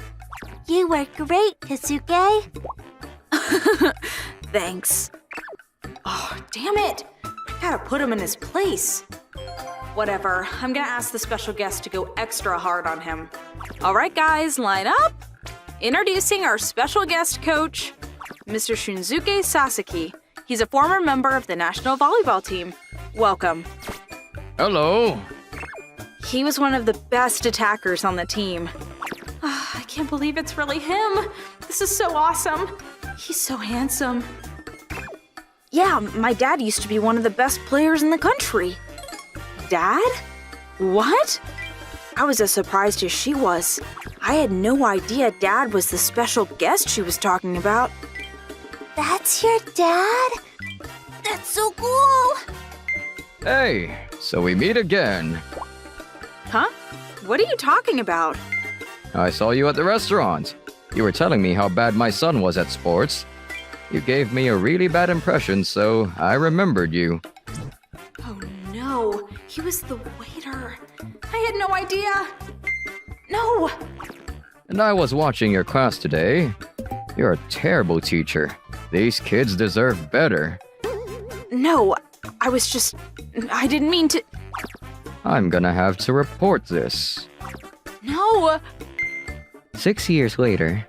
You were great, Kasuke.
thanks. Oh, damn it. I gotta put him in his place. Whatever, I'm gonna ask the special guest to go extra hard on him. All right, guys, line up. Introducing our special guest coach, Mr. Shunsuke Sasaki. He's a former member of the national volleyball team. Welcome.
Hello.
He was one of the best attackers on the team. I can't believe it's really him. This is so awesome. He's so handsome. Yeah, my dad used to be one of the best players in the country. Dad? What? I was as surprised as she was. I had no idea Dad was the special guest she was talking about.
That's your dad? That's so cool!
Hey, so we meet again.
Huh? What are you talking about?
I saw you at the restaurant. You were telling me how bad my son was at sports. You gave me a really bad impression, so I remembered you.
Oh no, he was the waiter. I had no idea. No!
And I was watching your class today. You're a terrible teacher. These kids deserve better.
No, I didn't mean to.
I'm gonna have to report this.
No!
6 years later,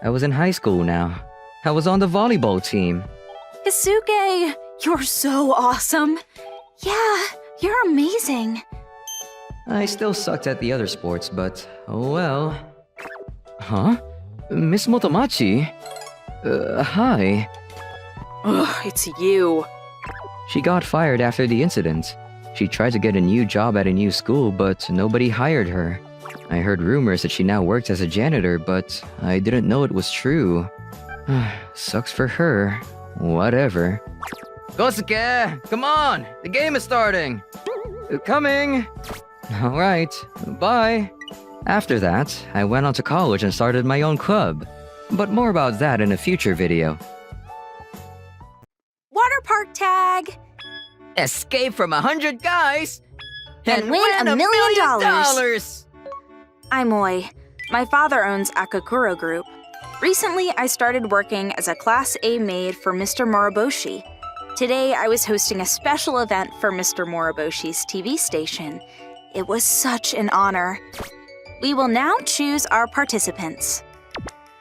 I was in high school now. I was on the volleyball team.
Kasuke, you're so awesome. Yeah, you're amazing.
I still sucked at the other sports, but oh well. Huh? Miss Motomachi? Hi.
Ugh, it's you.
She got fired after the incident. She tried to get a new job at a new school, but nobody hired her. I heard rumors that she now worked as a janitor, but I didn't know it was true. Sucks for her. Whatever.
Kosuke, come on! The game is starting!
Coming! Alright, bye. After that, I went on to college and started my own club. But more about that in a future video.
Water park tag!
Escape from 100 guys
And win $1 million.
$1,000,000.
I'm Oi. My father owns Akakuro Group. Recently, I started working as a Class A maid for Mr. Moriboshi. Today, I was hosting a special event for Mr. Moriboshi's TV station. It was such an honor. We will now choose our participants.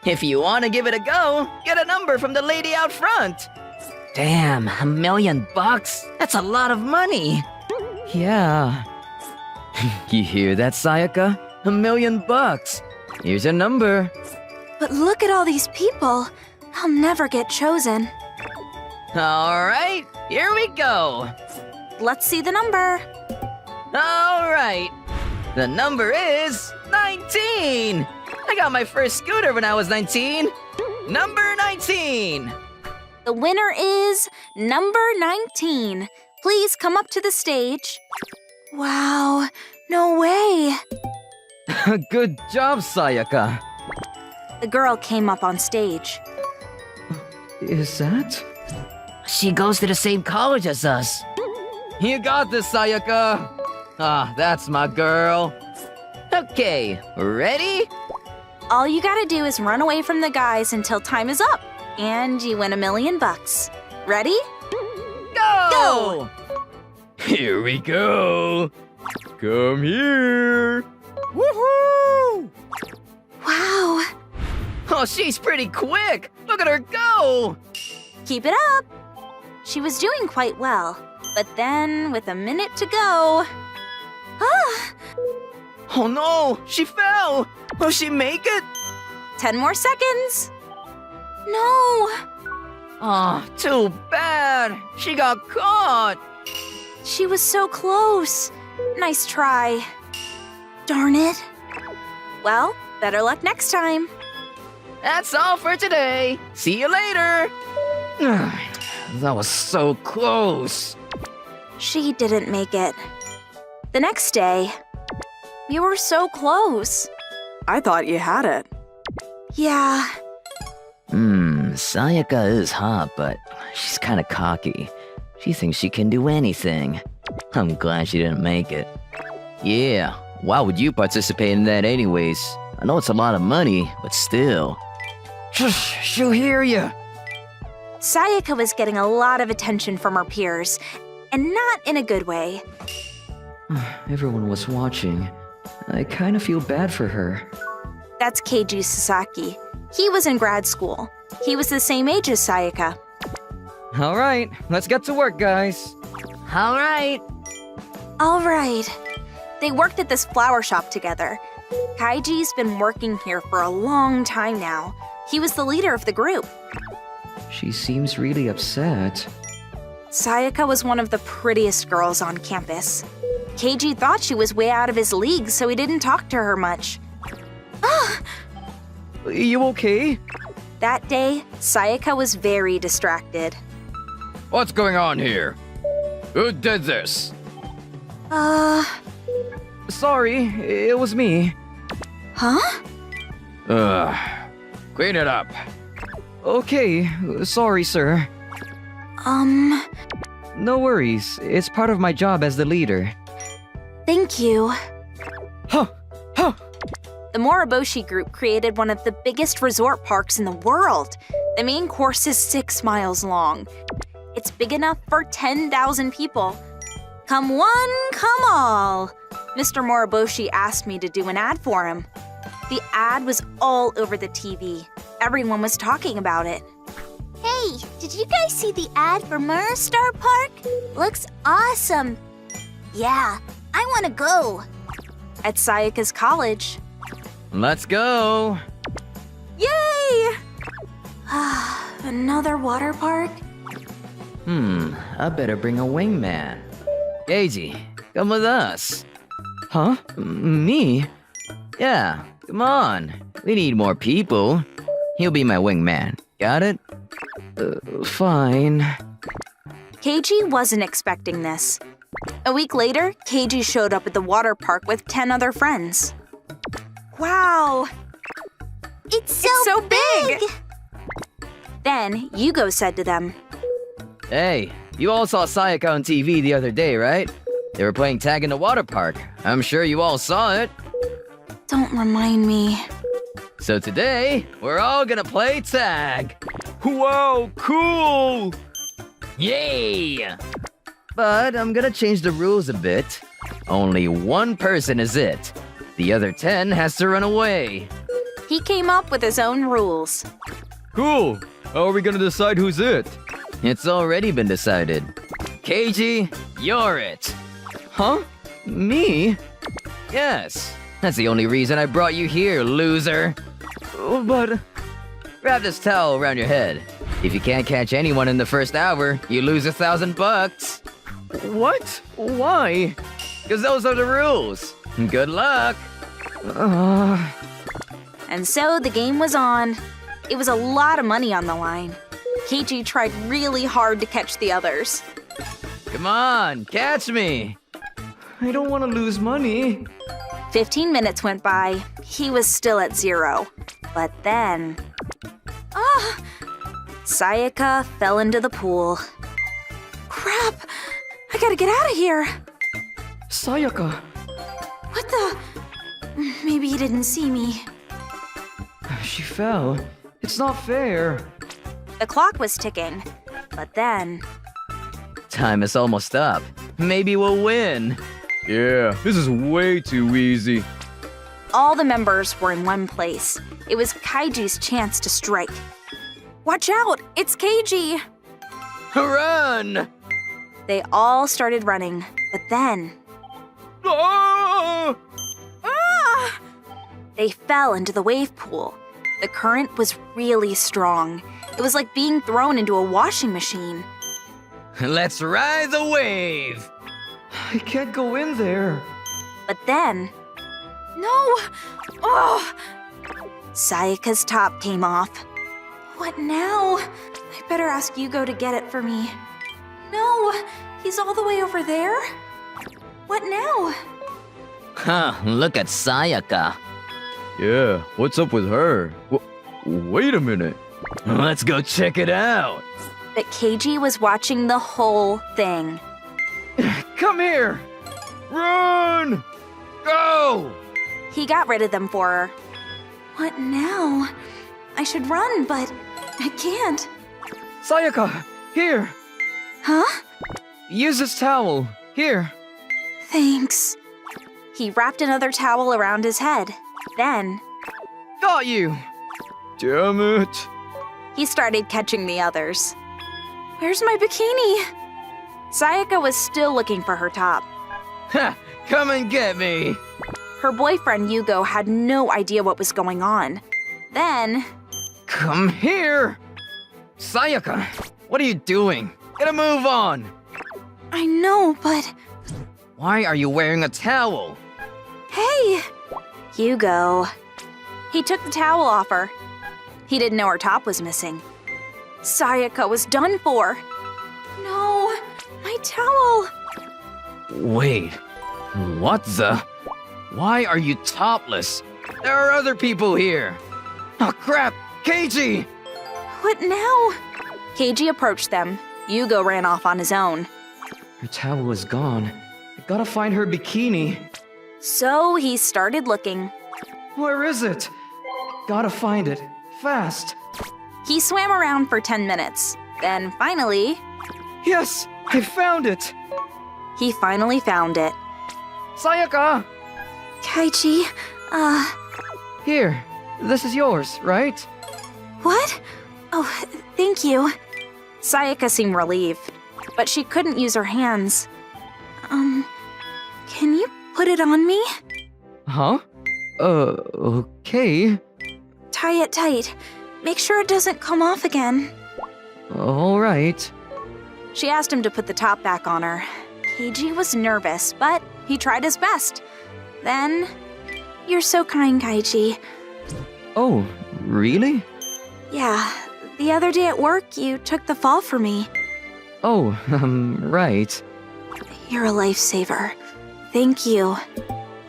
If you want to give it a go, get a number from the lady out front. Damn, $1 million? That's a lot of money.
Yeah.
You hear that, Sayaka? $1 million. Here's your number.
But look at all these people. I'll never get chosen.
All right, here we go.
Let's see the number.
All right, the number is 19. I got my first scooter when I was 19. Number 19.
The winner is number 19. Please come up to the stage. Wow, no way.
Good job, Sayaka.
The girl came up on stage.
Is that?
She goes to the same college as us.
You got this, Sayaka. Ah, that's my girl.
Okay, ready?
All you gotta do is run away from the guys until time is up, and you win $1 million. Ready?
Go!
Here we go. Come here. Woohoo!
Wow,
Oh, she's pretty quick. Look at her go.
keep it up. She was doing quite well, but then with a minute to go. Ah,
Oh no, she fell. Will she make it?
10 more seconds. No,
Oh, too bad. She got caught.
she was so close. Nice try. Darn it. Well, better luck next time.
That's all for today. See you later.
That was so close.
She didn't make it. The next day, you were so close.
I thought you had it.
Yeah,
Sayaka is hot, but she's kind of cocky. She thinks she can do anything. I'm glad she didn't make it. Yeah, why would you participate in that anyways? I know it's a lot of money, but still.
She'll hear you.
Sayaka was getting a lot of attention from her peers, and not in a good way.
Everyone was watching. I kind of feel bad for her.
That's Keiji Sasaki. He was in grad school. He was the same age as Sayaka.
All right, let's get to work, guys.
All right.
All right. They worked at this flower shop together. Kaiji's been working here for a long time now. He was the leader of the group.
She seems really upset.
Sayaka was one of the prettiest girls on campus. Keiji thought she was way out of his league, so he didn't talk to her much.
You okay?
That day, Sayaka was very distracted.
What's going on here? Who did this? Sorry, it was me.
Huh?
Clean it up. Okay, sorry, sir. No worries. It's part of my job as the leader.
Thank you.
Huh! Huh!
The Moriboshi Group created one of the biggest resort parks in the world. The main course is 6 miles long. It's big enough for 10,000 people. Come one, come all. Mr. Moriboshi asked me to do an ad for him. The ad was all over the TV. Everyone was talking about it.
Hey, did you guys see the ad for Star Park? Looks awesome. Yeah, I want to go.
At Sayaka's college.
Let's go!
Yay! Another water park?
I better bring a wingman. Keiji, come with us.
Huh? Me?
Yeah, come on. We need more people. He'll be my wingman. Got it?
Fine.
Keiji wasn't expecting this. A week later, Keiji showed up at the water park with 10 other friends. Wow!
It's
so big! Then, Yugo said to them,
Hey, you all saw Sayaka on TV the other day, right? They were playing tag in the water park. I'm sure you all saw it.
"Don't remind me."
So today, we're all gonna play tag.
Wow, cool!
Yay! But I'm gonna change the rules a bit. Only one person is it. The other 10 has to run away.
He came up with his own rules.
Cool. How are we gonna decide who's it?
It's already been decided. Keiji, you're it.
Huh? Me?
Yes, that's the only reason I brought you here, loser.
Oh, but
Wrap this towel around your head. If you can't catch anyone in the first hour, you lose $1,000.
what? Why?
Because those are the rules. Good luck.
And so the game was on. It was a lot of money on the line. Keiji tried really hard to catch the others.
Come on, catch me.
I don't want to lose money.
15 minutes went by. He was still at 0. But then... Sayaka fell into the pool. Crap! I gotta get out of here!
Sayaka.
What the... Maybe he didn't see me.
She fell. It's not fair.
The clock was ticking. But then...
Time is almost up. Maybe we'll win.
Yeah, this is way too easy.
all the members were in one place. It was Kaiji's chance to strike. Watch out! It's Keiji!
Run!
They all started running, but then...
Ah!
Ah! They fell into the wave pool. The current was really strong. It was like being thrown into a washing machine.
Let's ride the wave!
I can't go in there.
But then... No! Oh! Sayaka's top came off. What now? I better ask Yugo to get it for me. No! He's all the way over there? What now?
Huh, look at Sayaka.
Yeah, what's up with her? Wait a minute.
Let's go check it out.
But Keiji was watching the whole thing.
Come here! Run!
Go!
He got rid of them for her. What now? I should run, but I can't.
Sayaka, here!
Huh?
Use this towel. Here.
Thanks. He wrapped another towel around his head. Then,
Got you! Damn it.
he started catching the others. Where's my bikini? Sayaka was still looking for her top.
Ha! Come and get me!
Her boyfriend Yugo had no idea what was going on. Then,
Come here! Sayaka, what are you doing? Get a move on!
I know, but
Why are you wearing a towel?
hey! Yugo. He took the towel off her. He didn't know her top was missing. Sayaka was done for. No, my towel.
Wait, what the? Why are you topless? There are other people here. Oh crap, Keiji!
What now? Keiji approached them. Yugo ran off on his own.
Her towel is gone. I gotta find her bikini.
So he started looking.
Where is it? Gotta find it. Fast.
He swam around for 10 minutes. Then finally,
Yes! I found it!
he finally found it.
Sayaka!
Keiji,
Here. This is yours, right?
what? Oh, thank you. Sayaka seemed relieved, but she couldn't use her hands. Can you put it on me?
Huh? Okay.
Tie it tight. Make sure it doesn't come off again.
Alright.
She asked him to put the top back on her. Keiji was nervous, but he tried his best. Then, you're so kind, Keiji.
Oh, really?
Yeah, the other day at work, you took the fall for me.
Oh, right.
You're a lifesaver. Thank you.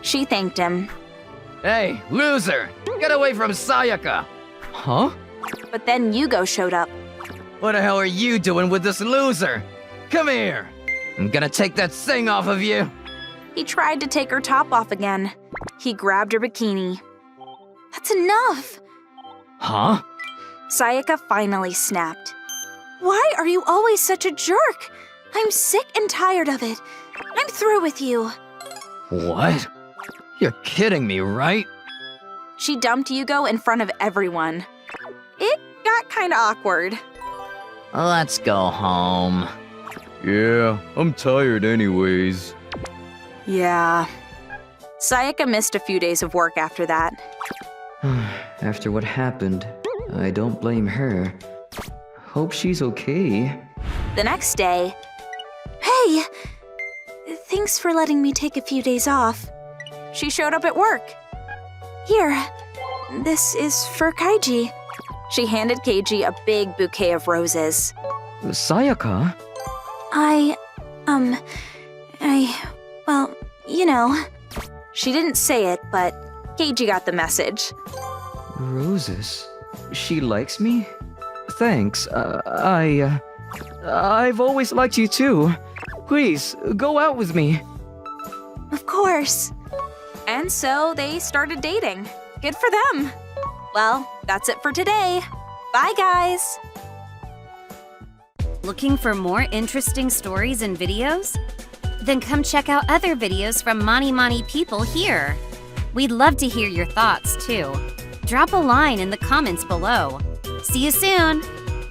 She thanked him,
Hey, loser! Get away from Sayaka!
Huh?
but then Yugo showed up.
What the hell are you doing with this loser? Come here! I'm gonna take that thing off of you!
He tried to take her top off again. He grabbed her bikini. That's enough!
Huh?
Sayaka finally snapped. Why are you always such a jerk? I'm sick and tired of it. I'm through with you.
What? You're kidding me, right?
She dumped Yugo in front of everyone. It got kinda awkward.
Let's go home.
Yeah, I'm tired anyways.
Yeah. Sayaka missed a few days of work after that.
After what happened, I don't blame her. Hope she's okay.
The next day, hey! Thanks for letting me take a few days off. She showed up at work. Here, this is for Kaiji. She handed Keiji a big bouquet of roses.
Sayaka?
Well, you know. She didn't say it, but Keiji got the message.
Roses? She likes me? Thanks. I've always liked you too. Please, go out with me.
Of course. And so they started dating. Good for them. Well, that's it for today. Bye, guys.
Looking for more interesting stories and videos? Then come check out other videos from Mani Mani people here. We'd love to hear your thoughts, too. Drop a line in the comments below. See you soon!